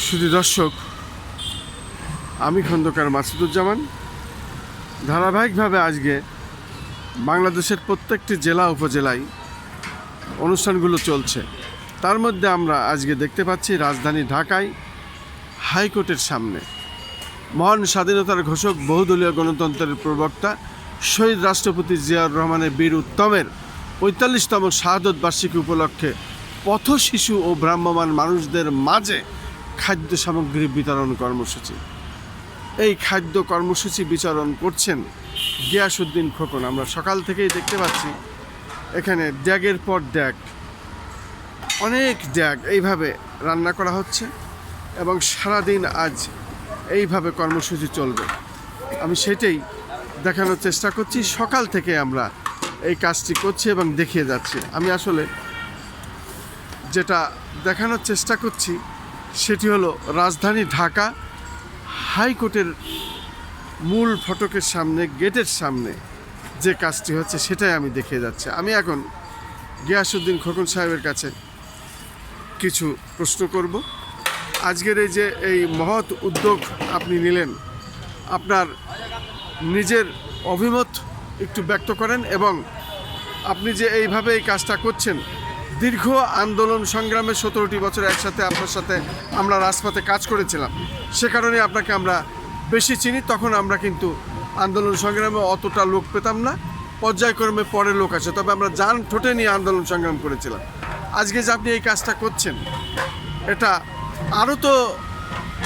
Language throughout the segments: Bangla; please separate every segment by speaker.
Speaker 1: শুধু দর্শক, আমি খন্দকার মাসুদুজ্জামান। ধারাবাহিকভাবে আজকে বাংলাদেশের প্রত্যেকটি জেলা উপজেলায় অনুষ্ঠানগুলো চলছে। তার মধ্যে আমরা আজকে দেখতে পাচ্ছি রাজধানী ঢাকায় হাইকোর্টের সামনে মহান স্বাধীনতার ঘোষক, বহুদলীয় গণতন্ত্রের প্রবক্তা শহীদ রাষ্ট্রপতি জিয়াউর রহমানের বীর উত্তমের ৪৫তম শাহাদত বার্ষিকী উপলক্ষে পথ শিশু ও ভ্রাম্যমাণ মানুষদের মাঝে খাদ্য সামগ্রী বিতরণ কর্মসূচি। এই খাদ্য কর্মসূচি বিতরণ করছেন গিয়াসউদ্দিন খোকন। আমরা সকাল থেকেই দেখতে পাচ্ছি এখানে ড্যাগের পর ড্যাগ, অনেক ড্যাগ এইভাবে রান্না করা হচ্ছে এবং সারাদিন আজ এইভাবে কর্মসূচি চলবে। আমি সেটাই দেখানোর চেষ্টা করছি। সকাল থেকে আমরা এই কাজটি করছি এবং দেখিয়ে যাচ্ছি। আমি আসলে যেটা দেখানোর চেষ্টা করছি সেটি হলো রাজধানী ঢাকা হাইকোর্টের মূল ফটকের সামনে, গেটের সামনে যে কাজটি হচ্ছে সেটাই আমি দেখিয়ে যাচ্ছি। আমি এখন গিয়াসউদ্দিন খোকন সাহেবের কাছে কিছু প্রশ্ন করব। আজকের এই মহৎ উদ্যোগ আপনি নিলেন, আপনার নিজের অভিমত একটু ব্যক্ত করেন এবং আপনি যে এইভাবে এই কাজটা করছেন, দীর্ঘ আন্দোলন সংগ্রামে 17টি বছর একসাথে আপনার সাথে আমরা রাজপথে কাজ করেছিলাম, সে কারণে আপনাকে আমরা বেশি চিনি। তখন আমরা কিন্তু আন্দোলন সংগ্রামে অতটা লোক পেতাম না, পর্যায়ক্রমে পরে লোক আছে, তবে আমরা জান ঠোঁটে নিয়ে আন্দোলন সংগ্রাম করেছিলাম। আজকে যে আপনি এই কাজটা করছেন, এটা আরও তো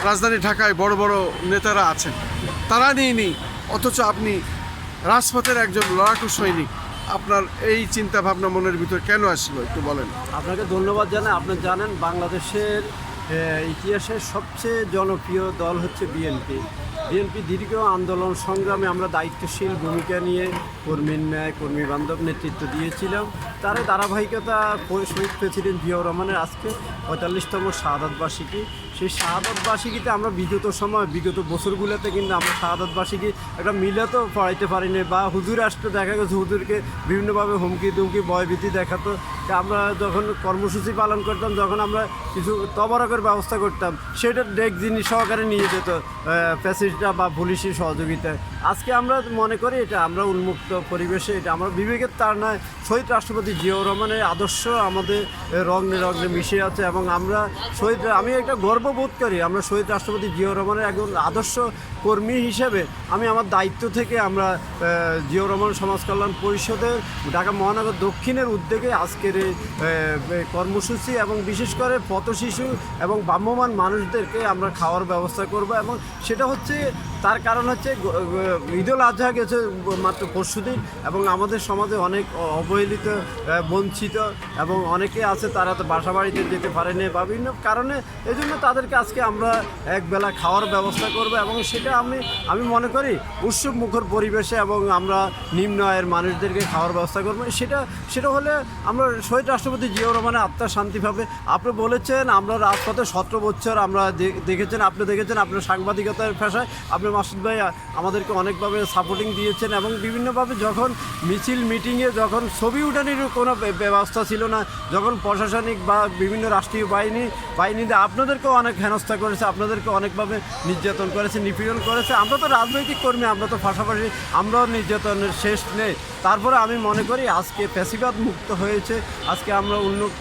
Speaker 1: রাজধানী ঢাকায় বড় বড় নেতারা আছেন, তারা নিয়ে অথচ আপনি রাজপথের একজন লড়াকু সৈনিক। আপনার এই চিন্তা ভাবনা মনের ভিতর কেন আসলো একটু বলেন।
Speaker 2: আপনাকে ধন্যবাদ জানাই। আপনি জানেন বাংলাদেশের ইতিহাসের সবচেয়ে জনপ্রিয় দল হচ্ছে বিএনপি। দীর্ঘ আন্দোলন সংগ্রামে আমরা দায়িত্বশীল ভূমিকা নিয়ে কর্মীর ন্যায়, কর্মী বান্ধব নেতৃত্ব দিয়েছিলাম। তার ধারাবাহিকতা শহীদ প্রেসিডেন্ট জিয়াউর রহমানের আজকে ৪৫তম শাহাদত বার্ষিকী। সেই শাহাদত বার্ষিকীতে আমরা বিগত বছরগুলোতে কিন্তু আমরা শাহাদত বার্ষিকী একটা মিলাতো পড়াইতে পারিনি, বা হুজুর আসতো, দেখা গেছে হুজুরকে বিভিন্নভাবে হুমকি দুমকি ভয়ভীতি দেখাতো। আমরা যখন কর্মসূচি পালন করতাম, যখন আমরা কিছু তবরকের ব্যবস্থা করতাম, সেটা ডেক জিনিস সহকারে নিয়ে যেত প্যাসেজটা বা পুলিশের সহযোগিতায়। আজকে আমরা মনে করি এটা আমরা উন্মুক্ত পরিবেশে, এটা আমরা বিবেকের তার নয়, শহীদ রাষ্ট্রপতি জিয়াউর রহমানের আদর্শ আমাদের রগ্নে রগ্নে মিশে আছে এবং আমরা আমি একটা গর্ববোধ করি। আমরা শহীদ রাষ্ট্রপতি জিয়াউর রহমানের একজন আদর্শ কর্মী হিসেবে আমি আমার দায়িত্ব থেকে আমরা জিয়াউর রহমান সমাজ কল্যাণ পরিষদের ঢাকা মহানগর দক্ষিণের উদ্যোগে আজকের এই কর্মসূচি এবং বিশেষ করে পথ শিশু এবং ভ্রাম্যমাণ মানুষদেরকে আমরা খাওয়ার ব্যবস্থা করব। এবং সেটা হচ্ছে তার কারণ হচ্ছে ঈদুল আজহা গেছে মাত্র পরশুদিন এবং আমাদের সমাজে অনেক অবহেলিত, বঞ্চিত এবং অনেকে আছে তারা তো বাসা বাড়িতে যেতে পারেনি বা বিভিন্ন কারণে, এই জন্য তাদেরকে আজকে আমরা একবেলা খাওয়ার ব্যবস্থা করব। এবং সেটা আমি মনে করি উৎসব মুখর পরিবেশে এবং আমরা নিম্ন আয়ের মানুষদেরকে খাওয়ার ব্যবস্থা করবো। সেটা হলে আমরা শহীদ রাষ্ট্রপতি জিয়াউর রহমানের আত্মার শান্তি পাবে। আপনি বলেছেন আমরা রাজপথে 17 বছর আমরা দেখেছেন, আপনার সাংবাদিকতার পেশায় আপনি মাসুদ ভাই আমাদেরকে অনেকভাবে সাপোর্টিং দিয়েছেন এবং বিভিন্নভাবে যখন মিছিল মিটিংয়ে যখন ছবি উঠানির কোনো ব্যবস্থা ছিল না, যখন প্রশাসনিক বা বিভিন্ন রাষ্ট্রীয় বাহিনীতে আপনাদেরকেও অনেক হেনস্থা করেছে, আপনাদেরকে অনেকভাবে নির্যাতন করেছে, নিপীড়ন করেছে। আমরা তো রাজনৈতিক কর্মী, আমরা তো পাশাপাশি আমরাও নির্যাতনের শেষ নেই। তারপরে আমি মনে করি আজকে ফ্যাসিবাদ মুক্ত হয়েছে, আজকে আমরা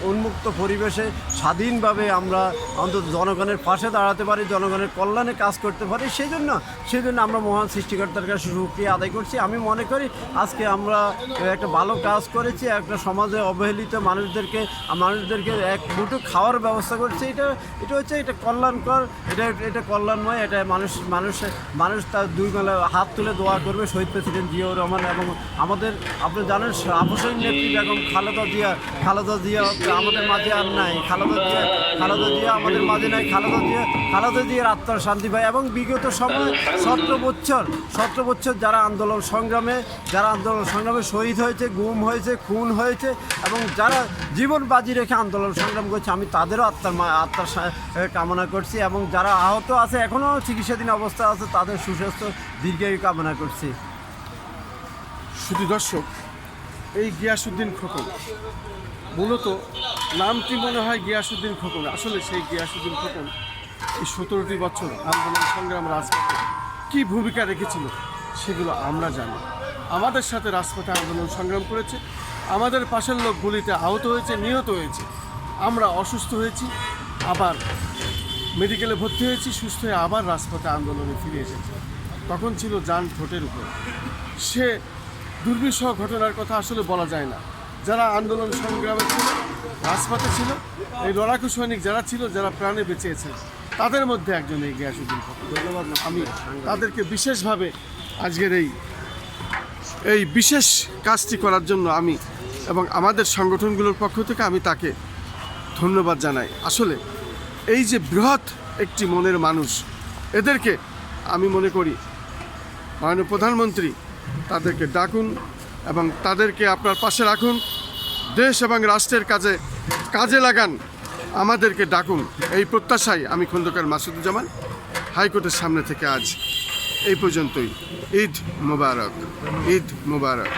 Speaker 2: উন্মুক্ত পরিবেশে স্বাধীনভাবে আমরা অন্তত জনগণের পাশে দাঁড়াতে পারি, জনগণের কল্যাণে কাজ করতে পারি। সেই জন্য আমরা মহান সৃষ্টিকর্তার কাছে সুক্রিয়া আদায় করছি। আমি মনে করি আজকে আমরা একটা ভালো কাজ করেছি, একটা সমাজে অবহেলিত মানুষদেরকে এক মুঠো খাওয়ার ব্যবস্থা করছি। এটা কল্যাণকর, এটা কল্যাণময়। এটা মানুষ তার দুই বেলা হাত তুলে দোয়া করবে শহীদ প্রেসিডেন্ট জিয়াউর রহমান এবং আপনি জানেন আপসহীন নেত্রী বেগম খালেদা জিয়া আমাদের মাঝে আর নাই। খালেদা জিয়া আমাদের মাঝে নাই। খালেদা জিয়ার আত্মার শান্তি পায়। এবং বিগত সময় 17 বছর যারা আন্দোলন সংগ্রামে শহীদ হয়েছে, গুম হয়েছে, খুন হয়েছে এবং যারা জীবন বাজি রেখে আন্দোলন সংগ্রাম করছে, আমি তাদেরও আত্মার কামনা করছি এবং যারা আহত আছে, এখনও চিকিৎসাধীন অবস্থা আছে, তাদের সুস্বাস্থ্য দীর্ঘায়ু কামনা করছি।
Speaker 1: শুধু দর্শক, এই গিয়াসউদ্দিন খোকন মূলত নামটি মনে হয় গিয়াসউদ্দিন খোকন, আসলে সেই গিয়াসউদ্দিন খোকন এই 17টি বছর আন্দোলন সংগ্রাম রাজপথে কী ভূমিকা রেখেছিল সেগুলো আমরা জানি। আমাদের সাথে রাজপথে আন্দোলন সংগ্রাম করেছে, আমাদের পাশের লোক গুলিতে আহত হয়েছে, নিহত হয়েছে, আমরা অসুস্থ হয়েছি, আবার মেডিকেলে ভর্তি হয়েছি, সুস্থ হয়ে আবার রাজপথে আন্দোলনে ফিরে এসেছি। তখন ছিল যান ঠোঁটের উপর। সে দুর্বিষহ ঘটনার কথা আসলে বলা যায় না। যারা আন্দোলন সংগ্রামে ছিল, রাজপথে ছিল, এই লড়াকু সৈনিক যারা ছিল, যারা প্রাণে বেঁচেছে, তাদের মধ্যে একজন এই গিয়াসউদ্দিন ফখর। ধন্যবাদ। আমি তাদেরকে বিশেষভাবে আজকের এই বিশেষ কাজটি করার জন্য আমি এবং আমাদের সংগঠনগুলোর পক্ষ থেকে আমি তাকে ধন্যবাদ জানাই। আসলে এই যে বৃহৎ একটি মনের মানুষ, এদেরকে আমি মনে করি মাননীয় প্রধানমন্ত্রী তাদেরকে ডাকুন এবং তাদেরকে আপনার পাশে রাখুন, দেশ এবং রাষ্ট্রের কাজে লাগান, আমাদেরকে ডাকুন। এই প্রত্যাশায় আমি খন্দকার মাসুদুজ্জামান হাইকোর্টের সামনে থেকে আজ এই পর্যন্তই। ঈদ মোবারক, ঈদ মোবারক।